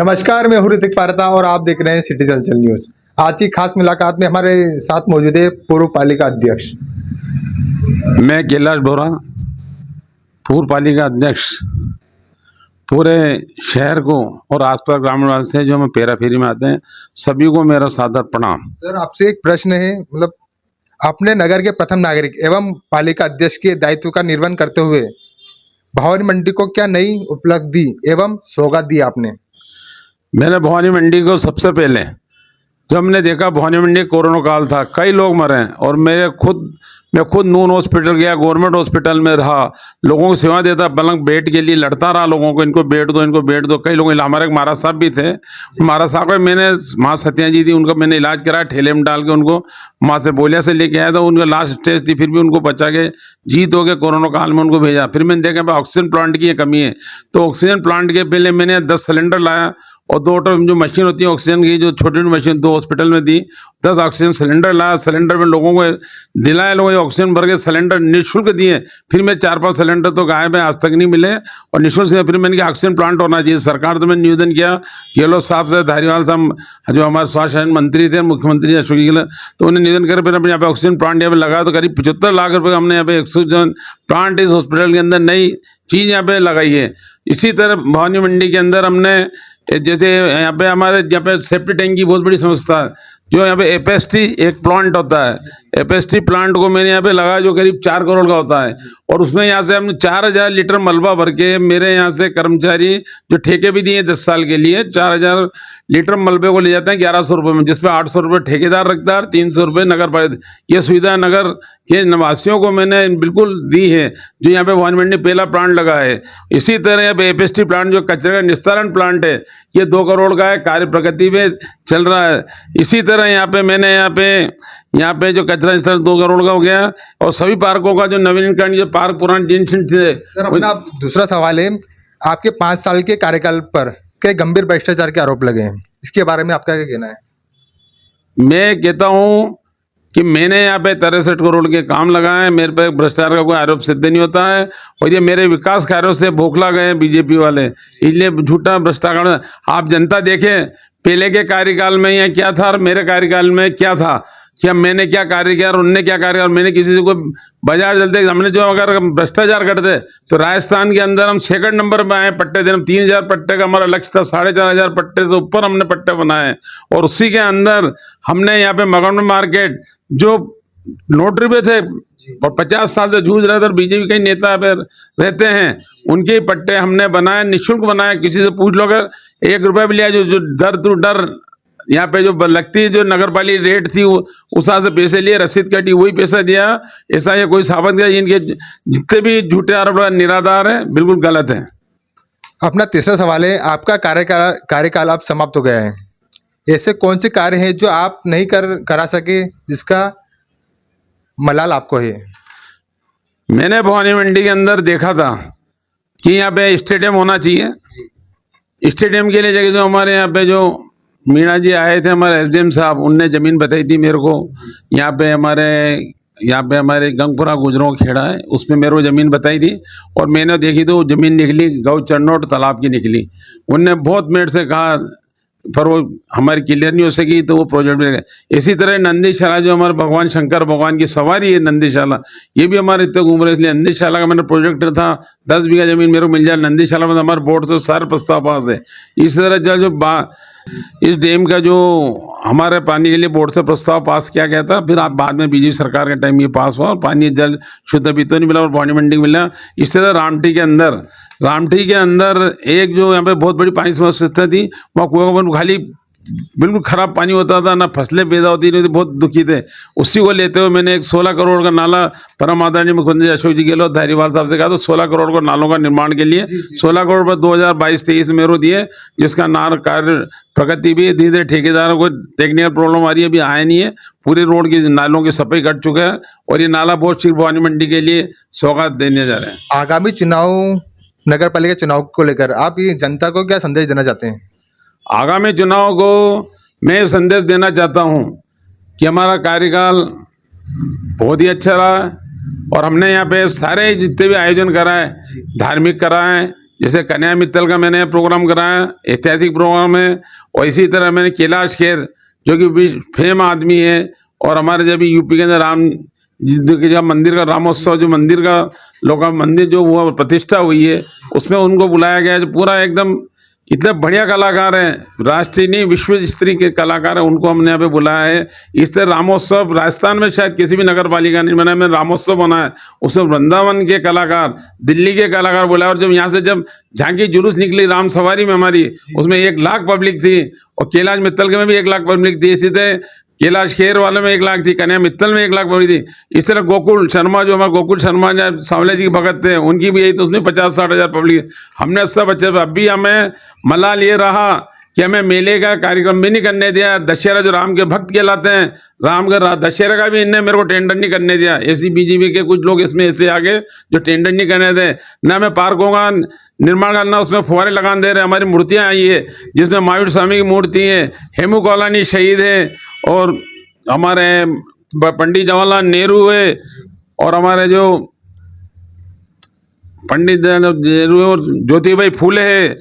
नमस्कार, मैं हूं ऋतिक पारता और आप देख रहे हैं सिटी हलचल न्यूज। आज की खास मुलाकात में हमारे साथ मौजूद है पूर्व पालिका अध्यक्ष। मैं कैलाश बोरा, पूर्व पालिका अध्यक्ष, पूरे शहर को और आसपास ग्रामीण वाले से जो हमें पेरा फेरी में आते हैं सभी को मेरा सादर प्रणाम। सर, आपसे एक प्रश्न है, मतलब अपने नगर के प्रथम नागरिक एवं पालिका अध्यक्ष के दायित्व का निर्वहन करते हुए भवानी मंडी को क्या नई उपलब्धि एवं सौगात दी आपने? मैंने भवानी मंडी को सबसे पहले जब हमने देखा भवानी मंडी कोरोना काल था, कई लोग मरे और मैं खुद नून हॉस्पिटल गया, गवर्नमेंट हॉस्पिटल में रहा, लोगों को सेवा देता, पलंग बेड के लिए लड़ता रहा लोगों को, इनको बेड दो, इनको बेड दो। कई लोग, हमारे महाराज साहब भी थे, महाराज साहब को मैंने, माँ सत्या जी थी, उनका मैंने इलाज कराया, ठेले में डाल के उनको माँ से बोलिया से लेके आया था, उनका लास्ट स्टेज थी, फिर भी उनको बचा के जीत हो गए, कोरोना काल में उनको भेजा। फिर मैंने देखा ऑक्सीजन प्लांट की कमी है, तो ऑक्सीजन प्लांट के पहले मैंने 10 सिलेंडर लाया और 2 जो मशीन होती है ऑक्सीजन की, जो छोटी छोटी मशीन 2 हॉस्पिटल में दी, 10 ऑक्सीजन सिलेंडर लाया, सिलेंडर में लोगों को दिलाए, लोगों ऑक्सीजन भर के सिलेंडर निःशुल्क दिए। फिर मैं 4-5 सिलेंडर तो गायब है, आज तक नहीं मिले और निःशुल्क से। फिर मैंने कहा ऑक्सीजन प्लांट होना चाहिए। सरकार तो मैंने निवेदन किया, गहलोत साहब से, धारीवाल साहब जो हमारे स्वास्थ्य मंत्री थे, मुख्यमंत्री अशोक गहलोत, तो उन्हें निवेदन कर फिर अपने यहाँ पे ऑक्सीजन प्लांट यहाँ पे लगा, तो करीब 75 लाख रुपये हमने यहाँ पे ऑक्सीजन प्लांट इस हॉस्पिटल के अंदर नई चीज़ यहाँ पे लगाई है। इसी तरह भवानी मंडी के अंदर हमने जैसे यहाँ पे हमारे यहाँ पे सेफ्टी टैंक की बहुत बड़ी समस्या है, जो यहाँ पे एपीएसटी एक प्लांट होता है, एपीएसटी प्लांट को मैंने यहाँ पे लगाया जो करीब 4 करोड़ का होता है, और उसमें यहाँ से हमने 4000 लीटर मलबा भर के, मेरे यहाँ से कर्मचारी जो ठेके भी दिए 10 साल के लिए, 4000 लीटर मलबे को ले जाते हैं 1100 रुपये में, जिसपे 800 रुपये ठेकेदार रखता है, 300 रुपये नगर पालिका। ये सुविधा नगर के निवासियों को मैंने बिल्कुल दी है, जो यहाँ पे भवानी मंडी पहला प्लांट लगा है। इसी तरह यहाँ पे एपीएसटी प्लांट जो कचरे का निस्तारण प्लांट है, ये 2 करोड़ का है, कार्य प्रगति में चल रहा है। इसी तरह यहाँ पे मैंने यहाँ पे जो कचरा निस्तारण 2 करोड़ का हो गया, और सभी पार्कों का जो नवीनीकरण, जो पार्क पुराने जिन थे। सर, अपना दूसरा सवाल है, आपके 5 साल के कार्यकाल पर कई गंभीर भ्रष्टाचार के आरोप लगे हैं, इसके बारे में आपका क्या कहना है? मैं कहता हूँ कि मैंने यहाँ पे 63 करोड़ के काम लगाए, मेरे पे भ्रष्टाचार का कोई आरोप सिद्ध नहीं होता है, और ये मेरे विकास कार्यों से बौखला गए बीजेपी वाले, इसलिए झूठा भ्रष्टाचार। आप जनता देखें पहले के कार्यकाल में यहाँ क्या था और मेरे कार्यकाल में क्या था, क्या मैंने क्या कार्य किया और उनने क्या कार्य किया, और मैंने किसी से कोई बाजार चलते हमने जो अगर भ्रष्टाचार करते तो राजस्थान के अंदर हम 2nd नंबर पर आए पट्टे देने। 3000 पट्टे का हमारा लक्ष्य था, 4500 पट्टे से ऊपर हमने पट्टे बनाए, और उसी के अंदर हमने यहाँ पे मगन मार्केट जो नोटरी पे थे और 50 साल से जूझ रहे थे, और बीजेपी के नेता पे रहते हैं, उनके पट्टे हमने बनाए, निःशुल्क बनाए। किसी से पूछ लो, अगर 1 रुपया भी लिया, जो दर टू डर यहाँ पे जो लगती जो नगर पालिका रेट थी उस से पैसे लिए, रसीद काटी, वही पैसा दिया, ऐसा ये कोई साबित किया। इनके जितने भी झूठे आरोप निराधार है, बिल्कुल गलत है। अपना तीसरा सवाल है, आपका कार्यकाल अब समाप्त हो गया है, ऐसे कौन से कार्य हैं जो आप नहीं करा सके, जिसका मलाल आपको है? मैंने भवानी मंडी के अंदर देखा था कि यहाँ पे स्टेडियम होना चाहिए। स्टेडियम के लिए जगह जो हमारे यहाँ पे जो मीणा जी आए थे, हमारे एसडीएम साहब, उनने ज़मीन बताई थी मेरे को। यहाँ पे हमारे गंगपुरा गुजरों खेड़ा है, उसमें मेरे को ज़मीन बताई थी, और मैंने देखी तो ज़मीन निकली गौ चरनोट तालाब की निकली। उनने बहुत मेरे से कहा, पर वो हमारी क्लियर नहीं हो सकी, तो वो प्रोजेक्ट में गए। इसी तरह नंदीशाला जो हमारे भगवान शंकर भगवान की सवारी है नंदीशाला, ये भी हमारे इतने घूम रहे, इसलिए नंदीशाला का मैंने प्रोजेक्ट था 10 बीघा ज़मीन मेरे को मिल जाए नंदीशाला में, हमारे बोर्ड से सारे प्रस्ताव पास है। इसी तरह जो इस डैम का जो हमारे पानी के लिए बोर्ड से प्रस्ताव पास किया गया था, फिर बाद में बीजेपी सरकार के टाइम ये पास हुआ, और पानी जल शुद्ध भी तो नहीं मिला और भवानी मंडी मिला। इस तरह रामठी के अंदर एक जो यहाँ पे बहुत बड़ी पानी समस्या थी, वहाँ कुआं खाली बिल्कुल खराब पानी होता था, ना फसलें पैदा होती नहीं थी, बहुत दुखी थे। उसी को लेते हुए मैंने एक 16 करोड़ का नाला परम आदरणीय मुख्यमंत्री अशोक जी गहलोत धारीवाल साहब से कहा, तो 16 करोड़ का नालों का निर्माण के लिए 16 करोड़ पर 2022-23 में मेरे दिए, जिसका कार्य प्रगति भी धीरे धीरे। ठेकेदारों को टेक्निकल प्रॉब्लम आ रही है, अभी आया नहीं है, पूरे रोड की नालों की सफाई कर चुका है, और ये नाला बहुत शीघ्र भवानी मंडी के लिए सौगात देने जा रहे हैं। आगामी चुनाव, नगर पालिका चुनाव को लेकर आप ये जनता को क्या संदेश देना चाहते हैं? आगामी चुनाव को मैं संदेश देना चाहता हूं कि हमारा कार्यकाल बहुत ही अच्छा रहा है, और हमने यहाँ पे सारे जितने भी आयोजन कराए, धार्मिक कराए, जैसे कन्या मित्तल का मैंने प्रोग्राम कराया, ऐतिहासिक प्रोग्राम है। और इसी तरह मैंने कैलाश खेर जो कि फेम आदमी है, और हमारे जब यूपी के अंदर राम जी का मंदिर का रामोत्सव, जो मंदिर का लोका मंदिर जो हुआ प्रतिष्ठा हुई है, उसमें उनको बुलाया गया। जो पूरा एकदम इतने बढ़िया कलाकार हैं, राष्ट्रीय नहीं विश्व स्तरीय के कलाकार हैं, उनको हमने यहाँ पे बुलाया है। इस तरह रामोत्सव राजस्थान में शायद किसी भी नगर पालिका नहीं बनाया, मैंने रामोत्सव बनाया, उसमें वृंदावन के कलाकार, दिल्ली के कलाकार बुलाए। और जब यहाँ से जब झांकी जुलूस निकली राम सवारी में हमारी, उसमें 1 लाख पब्लिक थी, और कैलाश मित्तल के में भी 1 लाख पब्लिक थी। इसी तरह कैलाश खेर वाले में 1 लाख थी, कन्या मित्तल में 1 लाख पब्लिक थी। इस तरह गोकुल शर्मा, जो हमारे गोकुल शर्मा सांवले जी के भगत थे, उनकी भी यही, तो उसमें 50-60 हज़ार पब्लिक। हमने सब अच्छे, अब भी हमें मलाल ये रहा कि हमें मेले का कार्यक्रम भी नहीं करने दिया। दशहरा जो राम के भक्त कहलाते हैं, राम का दशहरा का भी इनने मेरे को टेंडर नहीं करने दिया। ऐसी बीजेपी के कुछ लोग इसमें ऐसे आगे जो टेंडर नहीं करने दे, ना मैं पार्कों का निर्माण करना, उसमें फुहारे लगाने दे रहे। हमारी मूर्तियाँ आई है जिसमें महावीर स्वामी की मूर्ति है, हेमू कॉलोनी शहीद है, और हमारे पंडित जवाहरलाल नेहरू है, और हमारे जो पंडित नेहरू और ज्योतिबाई फूले है,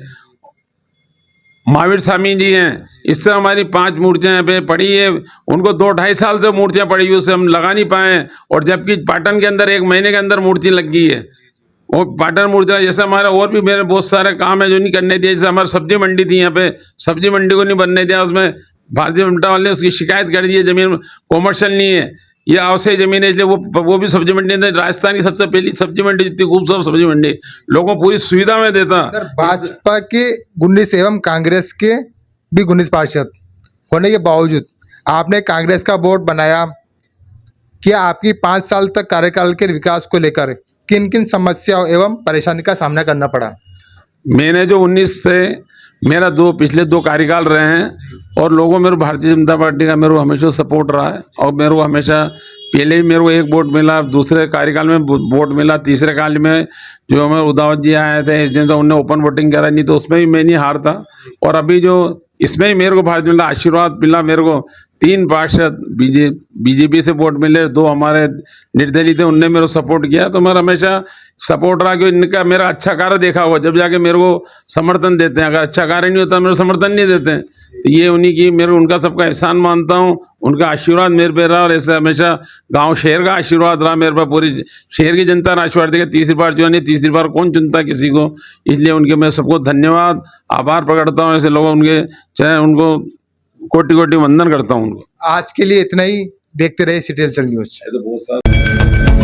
महावीर स्वामी जी हैं। इस तरह हमारी 5 मूर्तियां यहाँ पे पड़ी है। उनको 2-2.5 साल से मूर्तियां पड़ी हुई, उससे हम लगा नहीं पाए। और जबकि पाटन के अंदर 1 महीने के अंदर मूर्ति लग गई है। और पाटन मूर्तियाँ जैसे हमारे और भी मेरे बहुत सारे काम है जो नहीं करने दिए। जैसे हमारी सब्जी मंडी थी, यहाँ पे सब्जी मंडी को नहीं बनने दिया, उसमें भारतीय जनता वाले ने उसकी शिकायत कर दी है, जमीन कॉमर्शियल नहीं है, ये अवश्य जमीन है, इसलिए वो भी सब्जी मंडी, राजस्थान की सबसे पहली सब्जी मंडी, जितनी खूबसूरत सब्जी मंडी, लोगों को पूरी सुविधा में देता। सर, भाजपा के 19 एवं कांग्रेस के भी 19 पार्षद होने के बावजूद आपने कांग्रेस का बोर्ड बनाया। क्या आपकी 5 साल तक कार्यकाल के विकास को लेकर किन किन समस्याओं एवं परेशानी का सामना करना पड़ा? मैंने जो 19 से मेरा पिछले 2 कार्यकाल रहे हैं, और लोगों मेरे भारतीय जनता पार्टी का मेरे को हमेशा सपोर्ट रहा है। और मेरे को हमेशा पहले ही मेरे को 1 वोट मिला, दूसरे कार्यकाल में वोट मिला, तीसरे काल में जो हमारे उदावत जी आए थे जिनसे उन्होंने ओपन वोटिंग करा, नहीं तो उसमें भी मैं नहीं हार था। और अभी जो इसमें ही मेरे को भारतीय जनता आशीर्वाद मिला, मेरे को 3 पार्षद बीजेपी से वोट मिले, 2 हमारे निर्दलीय थे, उनने मेरे को सपोर्ट किया। तो मेरा हमेशा सपोर्ट रहा कि इनका मेरा अच्छा कार्य देखा हुआ, जब जाके मेरे को समर्थन देते हैं। अगर अच्छा कार्य नहीं होता मेरे समर्थन नहीं देते हैं। तो ये उन्हीं की उनका सबका एहसान मानता हूँ, उनका आशीर्वाद मेरे पे रहा। और ऐसे हमेशा गांव शहर का आशीर्वाद रहा मेरे पे, पूरी शहर की जनता ने आशीर्वाद दिया। तीसरी बार चुना नहीं, तीसरी बार कौन चुनता किसी को, इसलिए उनके मैं सबको धन्यवाद आभार प्रकटता हूँ। ऐसे लोग उनके चाहे उनको कोटि कोटि वंदन करता हूँ उनको। आज के लिए इतना ही। देखते रहे सिटी हलचल न्यूज। तो बहुत सारा